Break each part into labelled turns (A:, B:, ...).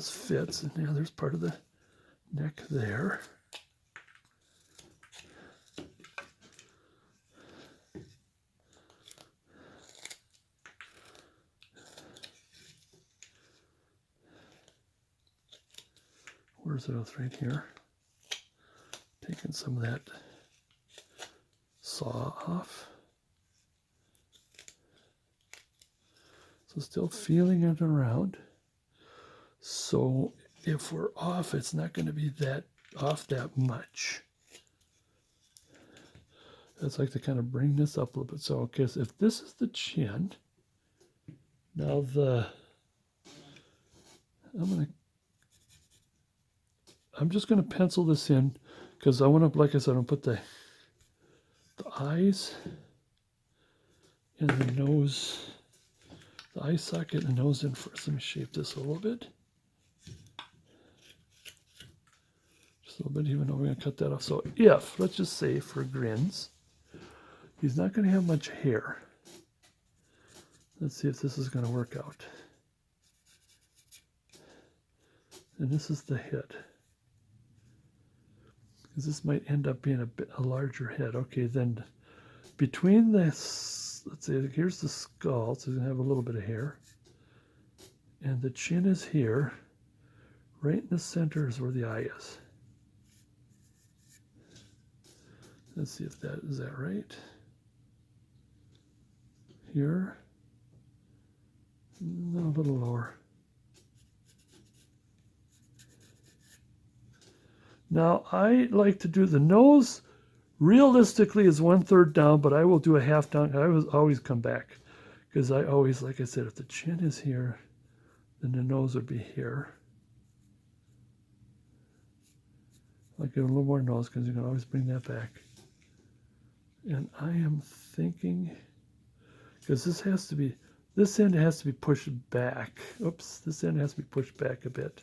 A: this fits. And now there's part of the neck there. Where's it? It's right here. Taking some of that saw off. So still feeling it around. So if we're off, it's not going to be that off that much. I'd like to kind of bring this up a little bit. So okay, so if this is the chin, now I'm just going to pencil this in because I want to, like I said, I'm going to put the eyes and the nose, the eye socket and the nose in first. Let me shape this a little bit. Just a little bit, even though we're going to cut that off. So if, let's just say for grins, he's not going to have much hair. Let's see if this is going to work out. And this is the head. Because this might end up being a larger head. Okay, then between this, let's say here's the skull, so he's going to have a little bit of hair. And the chin is here. Right in the center is where the eye is. Let's see if that is that right. Here. And a little lower. Now, I like to do the nose, realistically is 1/3 down, but I will do a half down. I always come back because I always, like I said, if the chin is here, then the nose would be here. I'll give it a little more nose because you can always bring that back. And I am thinking, because this has to be, this end has to be pushed back. Oops, this end has to be pushed back a bit.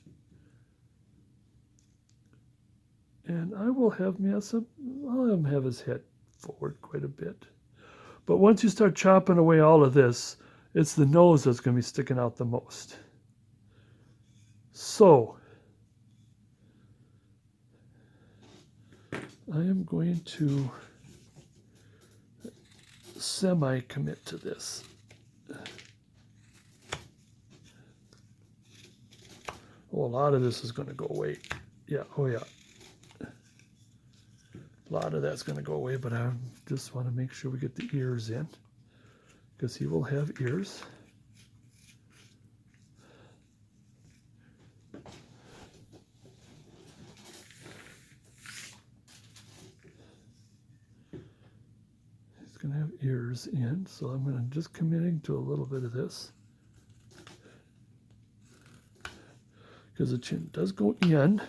A: And I will have I'll have him have his head forward quite a bit. But once you start chopping away all of this, it's the nose that's going to be sticking out the most. So, I am going to semi-commit to this. Oh, a lot of this is going to go away. Yeah, oh yeah. A lot of that's going to go away, but I just want to make sure we get the ears in because he will have ears. He's going to have ears in, so I'm going to just committing to a little bit of this because the chin does go in,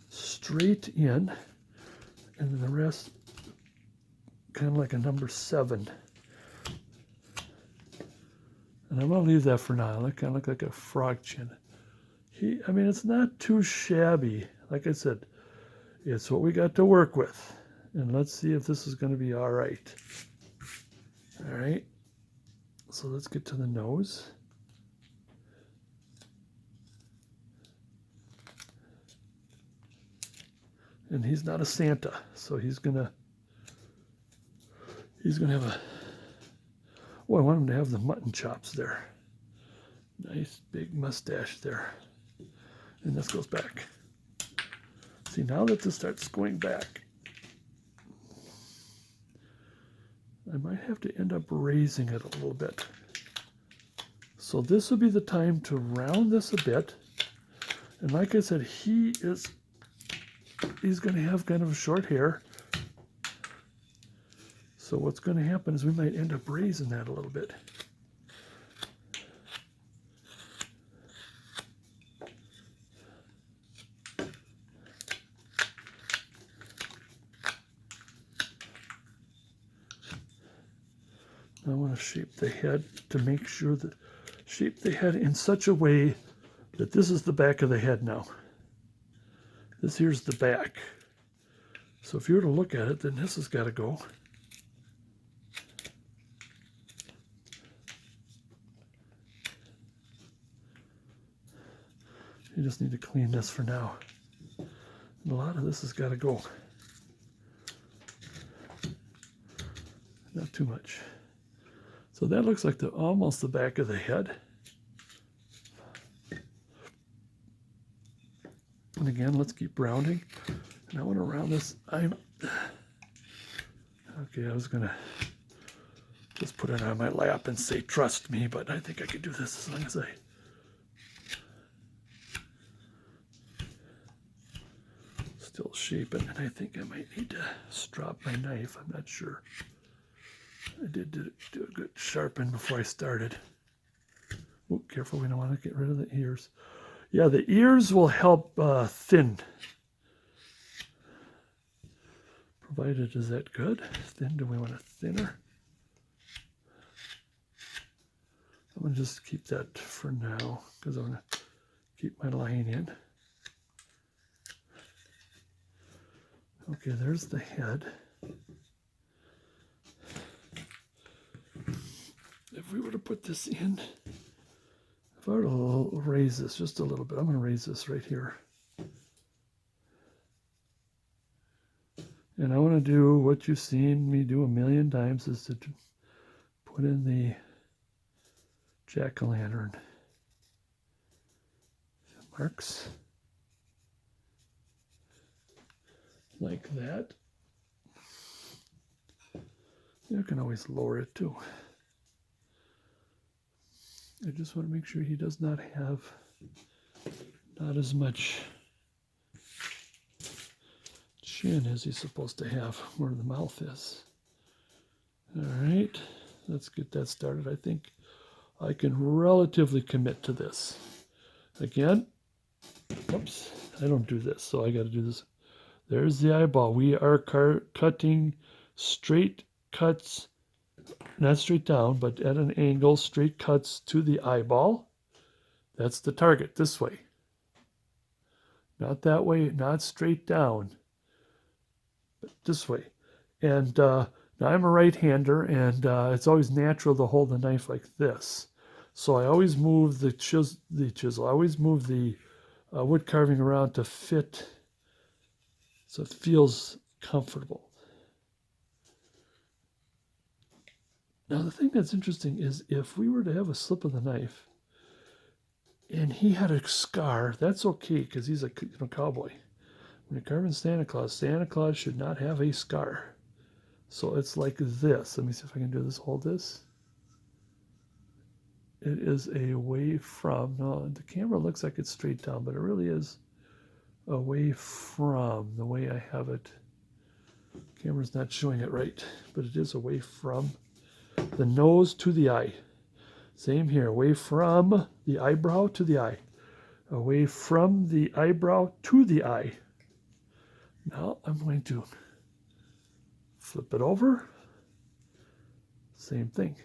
A: straight in. And then the rest, kind of like a number 7. And I'm going to leave that for now. That kind of look like a frog chin. I mean, it's not too shabby. Like I said, it's what we got to work with. And let's see if this is going to be all right. All right. So let's get to the nose. And he's not a Santa, so he's gonna have a, oh, I want him to have the mutton chops there. Nice big mustache there. And this goes back. See, now that this starts going back, I might have to end up raising it a little bit. So this would be the time to round this a bit. And like I said, he's going to have kind of short hair. So what's going to happen is we might end up raising that a little bit. I want to shape the head to make sure that, shape the head in such a way that this is the back of the head now. This here's the back. So if you were to look at it, then this has got to go. You just need to clean this for now. And a lot of this has got to go. Not too much. So that looks like almost the back of the head. And again, let's keep rounding. And I want to round this. Okay, I was going to just put it on my lap and say, trust me, but I think I can do this as long as I still shape it. And I think I might need to strop my knife. I'm not sure. I did do a good sharpen before I started. Oh, careful, we don't want to get rid of the ears. Yeah, the ears will help thin. Provided, is that good? Thin, do we want it thinner? I'm going to just keep that for now because I want to keep my line in. Okay, there's the head. If we were to put this in, if I were to raise this just a little bit, I'm going to raise this right here. And I want to do what you've seen me do a million times, is to put in the jack-o'-lantern marks like that. You can always lower it too. I just want to make sure he does not have as much chin as he's supposed to have where the mouth is. All right, let's get that started. I think I can relatively commit to this. Again, oops, I don't do this, so I got to do this. There's the eyeball. We are cutting straight cuts, not straight down, but at an angle, straight cuts to the eyeball. That's the target, this way. Not that way, not straight down, but this way. And now I'm a right-hander, and it's always natural to hold the knife like this. So I always move the chisel. I always move the wood carving around to fit so it feels comfortable. Now the thing that's interesting is if we were to have a slip of the knife and he had a scar, that's okay because he's a cowboy. When you're carving Santa Claus should not have a scar. So it's like this. Let me see if I can do this. Hold this. It is away from, no, the camera looks like it's straight down, but it really is away from the way I have it. Camera's not showing it right, but it is away from the nose to the eye. Same here, away from the eyebrow to the eye. Away from the eyebrow to the eye. Now I'm going to flip it over. Same thing.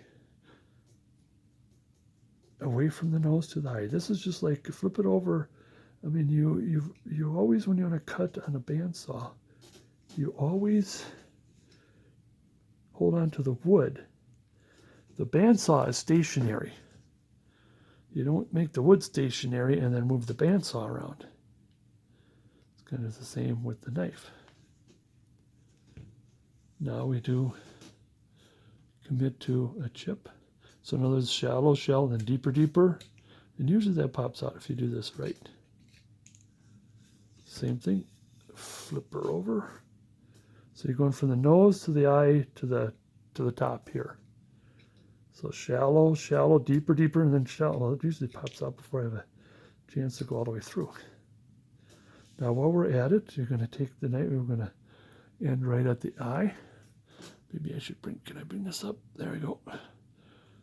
A: Away from the nose to the eye. This is just like flip it over. I mean, you always, when you want to cut on a bandsaw, you always hold on to the wood. The bandsaw is stationary. You don't make the wood stationary and then move the bandsaw around. It's kind of the same with the knife. Now we do commit to a chip. So in other words, shallow, shallow, then deeper, deeper. And usually that pops out if you do this right. Same thing, flip her over. So you're going from the nose to the eye to the top here. So shallow, shallow, deeper, deeper, and then shallow. Well, it usually pops out before I have a chance to go all the way through. Now while we're at it, you're going to take the knife, we're going to end right at the eye. Maybe I should can I bring this up? There we go.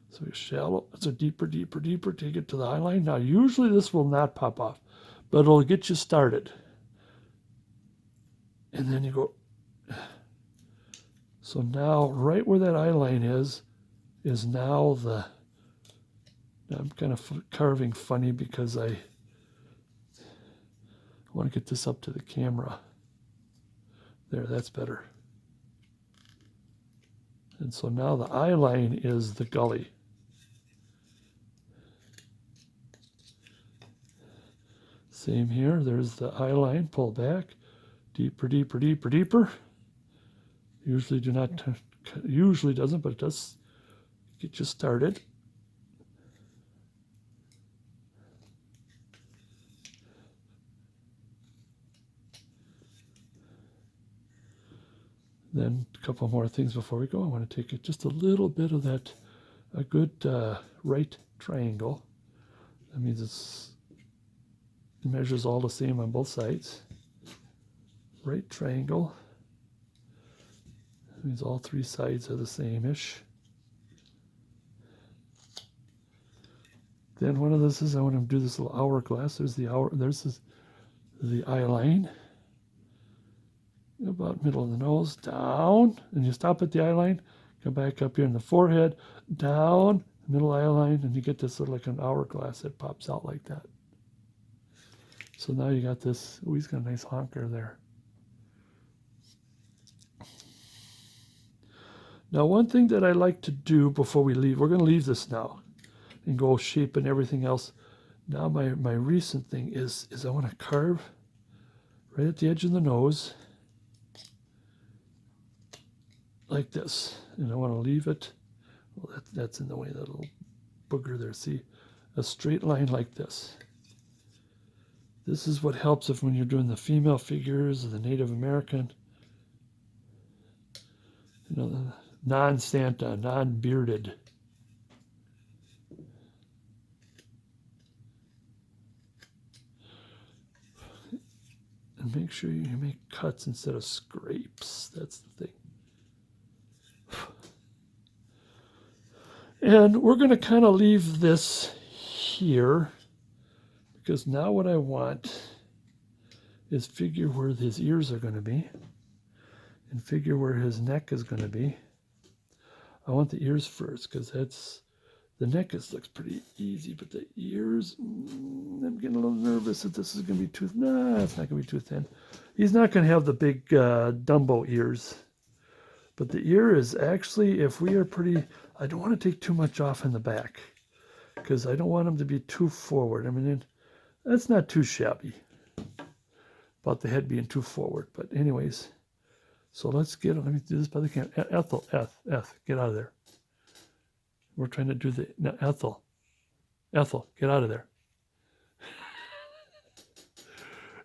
A: So you're shallow, so deeper, deeper, deeper, take it to the eye line. Now usually this will not pop off, but it'll get you started. And then you go, so now right where that eye line is now I'm kind of carving funny because I want to get this up to the camera. There, that's better. And so now the eye line is the gully. Same here. There's the eye line. Pull back. Deeper, deeper, deeper, deeper. Usually usually doesn't, but it does get you started. Then a couple more things before we go. I want to take just a little bit of that, a good right triangle. That means it measures all the same on both sides. Right triangle. That means all three sides are the same-ish. Then one of this is I want to do this little hourglass. There's the eye line. About middle of the nose, down, and you stop at the eye line, come back up here in the forehead, down, middle eye line, and you get this sort of like an hourglass that pops out like that. So now you got this, he's got a nice honker there. Now one thing that I like to do before we leave, we're going to leave this now and go shape and everything else. Now my recent thing is I want to carve right at the edge of the nose, like this, and I want to leave it, well, that's in the way, that little booger there, see, a straight line like this. This is what helps if when you're doing the female figures of the Native American, you know, the non-Santa, non-bearded. And make sure you make cuts instead of scrapes, that's the thing. And we're going to kind of leave this here because now what I want is figure where his ears are going to be and figure where his neck is going to be. I want the ears first because the neck looks pretty easy, but the ears, I'm getting a little nervous that this is going to be too, nah, it's not going to be too thin. He's not going to have the big Dumbo ears. But the ear is actually, if we are pretty, I don't want to take too much off in the back because I don't want him to be too forward. I mean, that's not too shabby about the head being too forward. But anyways, so let me do this by the camera. Ethel, get out of there. We're trying to do no, Ethel, get out of there.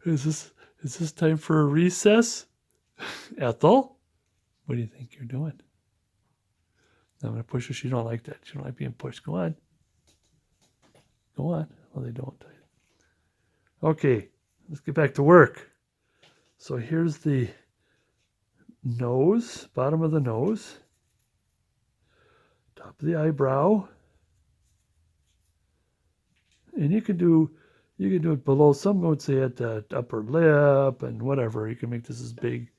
A: Is this time for a recess? Ethel? What do you think you're doing? I'm going to push her. She don't like that. She don't like being pushed. Go on. Go on. Well, they don't. Okay, let's get back to work. So here's the nose, bottom of the nose, top of the eyebrow. And you can do it below. Some would say at the upper lip and whatever. You can make this as big,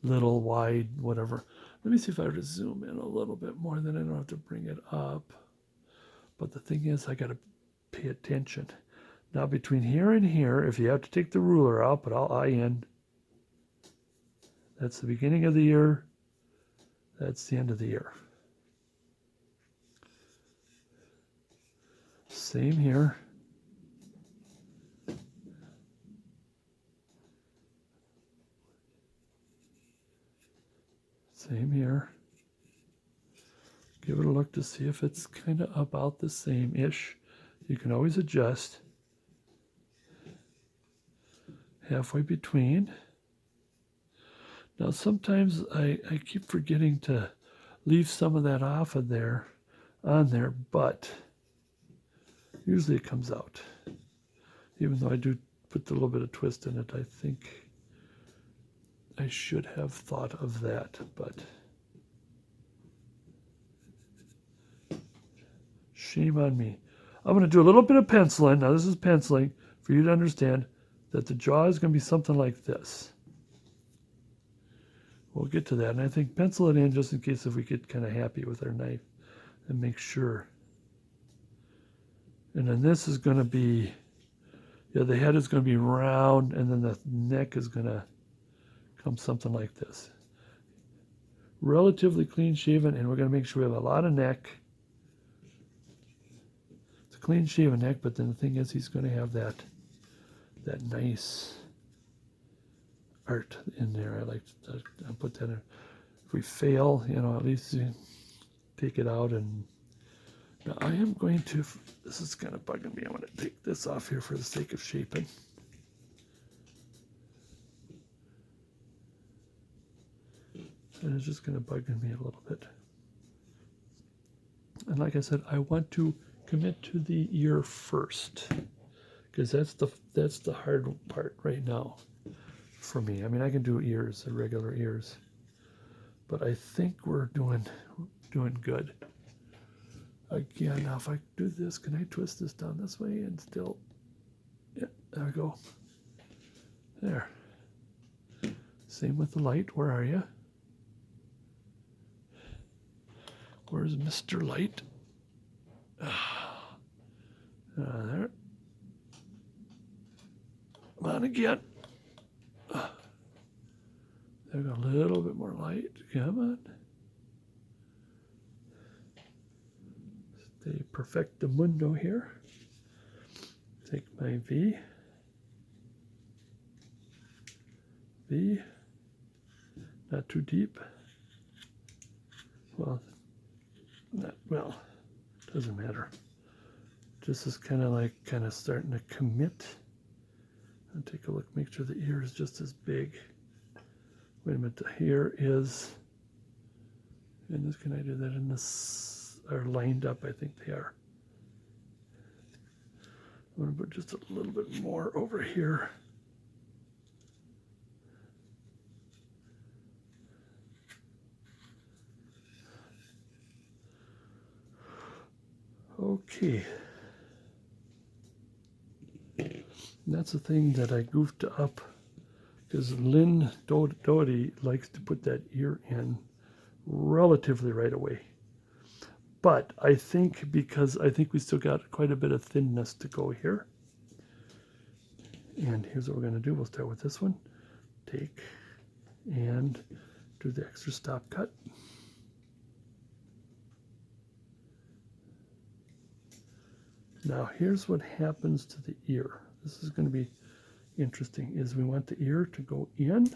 A: little, wide, whatever. Let me see if I were to zoom in a little bit more, then I don't have to bring it up. But the thing is, I got to pay attention. Now between here and here, if you have to take the ruler out, but I'll eye in. That's the beginning of the ear. That's the end of the ear. Same here. Same here. Give it a look to see if it's kind of about the same-ish. You can always adjust. Halfway between. Now sometimes I keep forgetting to leave some of that off of there, on there, but usually it comes out. Even though I do put a little bit of twist in it, I think I should have thought of that, but shame on me. I'm going to do a little bit of penciling. Now this is penciling for you to understand that the jaw is going to be something like this. We'll get to that, and I think pencil it in just in case if we get kind of happy with our knife and make sure. And then this is going to be, yeah, the head is going to be round, and then the neck is going to come something like this. Relatively clean shaven, and we're going to make sure we have a lot of neck. It's a clean shaven neck, but then the thing is he's going to have that that nice art in there. I like to put that in. If we fail, you know, at least you take it out. And now I am going to, this is kind of bugging me. I'm going to take this off here for the sake of shaping. And it's just kind of bugging me a little bit. And like I said, I want to commit to the ear first, because that's the hard part right now for me. I mean, I can do ears, the regular ears, but I think we're doing good. Again, now if I do this, can I twist this down this way and still, yeah, there we go. There. Same with the light. Where are you? Where's Mr. Light? There. Come on again. There we go. A little bit more light. Come on. Stay perfectamundo here. Take my V. V. Not too deep. Well, doesn't matter. Just is kind of starting to commit. And take a look, make sure the ear is just as big. Wait a minute, the hair is, and this, can I do that in this, are lined up? I think they are. I'm going to put just a little bit more over here. Okay. And that's the thing that I goofed up, because Lynn Doherty likes to put that ear in relatively right away. But I think, because I think we still got quite a bit of thinness to go here. And here's what we're going to do. We'll start with this one. Take and do the extra stop cut. Now here's what happens to the ear. This is going to be interesting, is we want the ear to go in.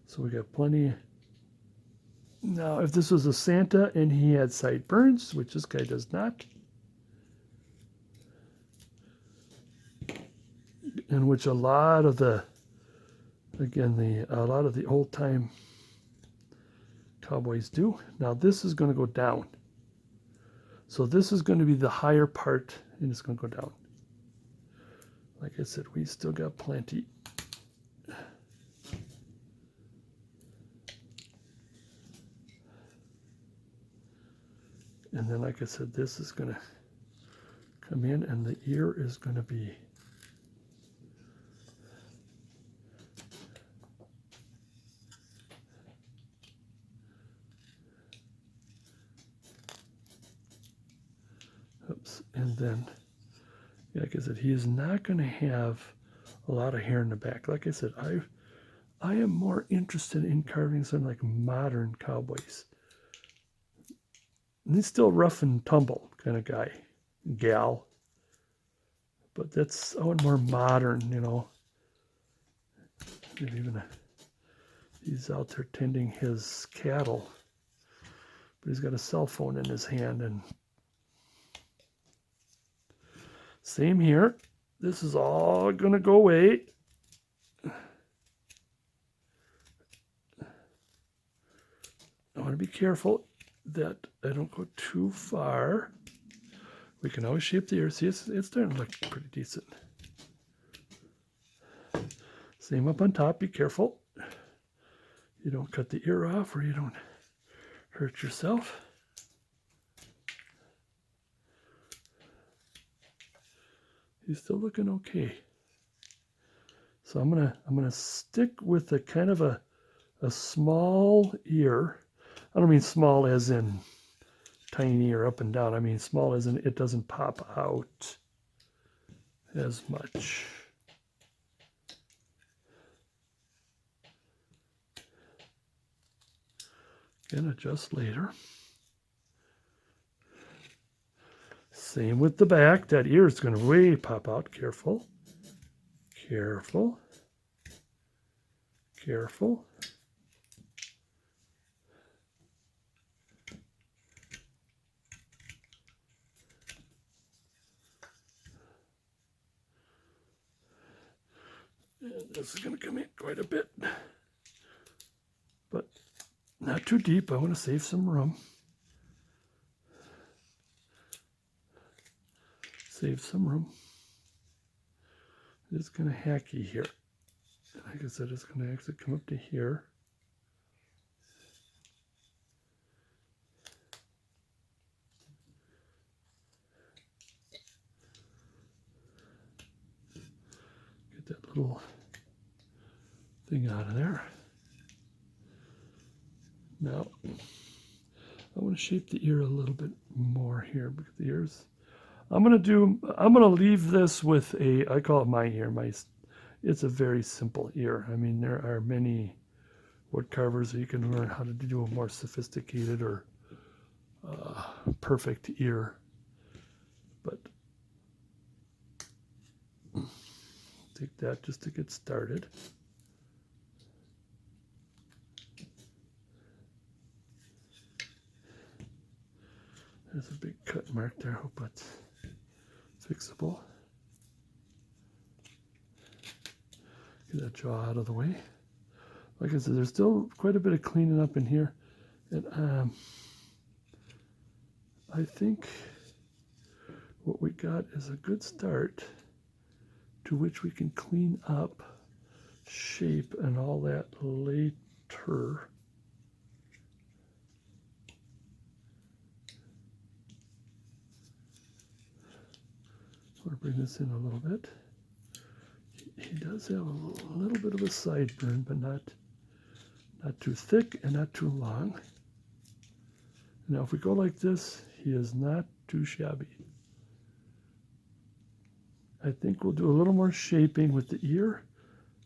A: So we got plenty. Now if this was a Santa and he had sideburns, which this guy does not, in which a lot of the, again, a lot of the old time cowboys do. Now this is going to go down. So this is going to be the higher part, and it's going to go down. Like I said, we still got plenty. And then, like I said, this is going to come in, and the ear is going to be and then, like I said, he is not going to have a lot of hair in the back. Like I said, I am more interested in carving some like modern cowboys. And he's still rough and tumble kind of guy, gal. But that's, I want more modern, you know. Maybe even he's out there tending his cattle, but he's got a cell phone in his hand. And same here. This is all going to go away. I want to be careful that I don't go too far. We can always shape the ear. See, it's starting to look pretty decent. Same up on top. Be careful. You don't cut the ear off or you don't hurt yourself. He's still looking okay. So I'm gonna stick with a kind of a small ear. I don't mean small as in tiny or up and down. I mean small as in it doesn't pop out as much. Again, adjust later. Same with the back. That ear is going to way pop out. Careful. Careful. Careful. And this is going to come in quite a bit, but not too deep. I want to save some room. Save some room. It's kind of hacky here. Like I said, it's going to actually come up to here. Get that little thing out of there. Now, I want to shape the ear a little bit more here because the ears. I'm gonna leave this with I call it my ear. It's a very simple ear. I mean, there are many wood carvers that you can learn how to do a more sophisticated or perfect ear. But take that just to get started. There's a big cut mark there. Hope that's fixable. Get that jaw out of the way. Like I said, there's still quite a bit of cleaning up in here. And I think what we got is a good start to which we can clean up shape and all that later. I want to bring this in a little bit. He does have a little bit of a sideburn, but not too thick and not too long. Now, if we go like this, he is not too shabby. I think we'll do a little more shaping with the ear,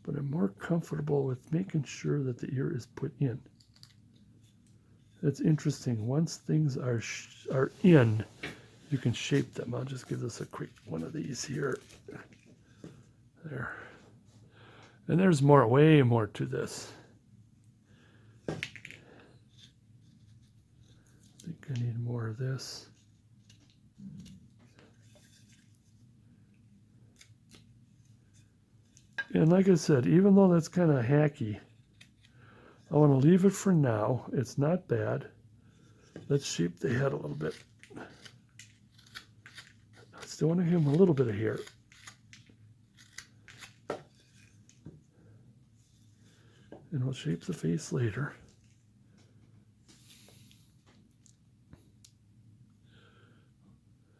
A: but I'm more comfortable with making sure that the ear is put in. It's interesting. Once things are in, you can shape them. I'll just give this a quick one of these here. There. And there's more, way more to this. I think I need more of this. And like I said, even though that's kind of hacky, I want to leave it for now. It's not bad. Let's shape the head a little bit. I still want to give him a little bit of hair. And we'll shape the face later.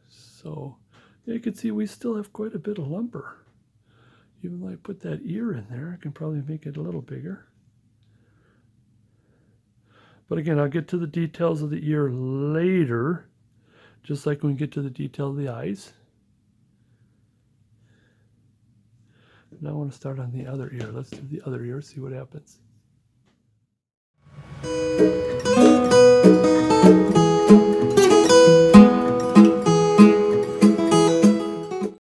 A: So you can see we still have quite a bit of lumber. Even though I put that ear in there, I can probably make it a little bigger. But again, I'll get to the details of the ear later, just like when we get to the detail of the eyes. Now I want to start on the other ear. Let's do the other ear, see what happens.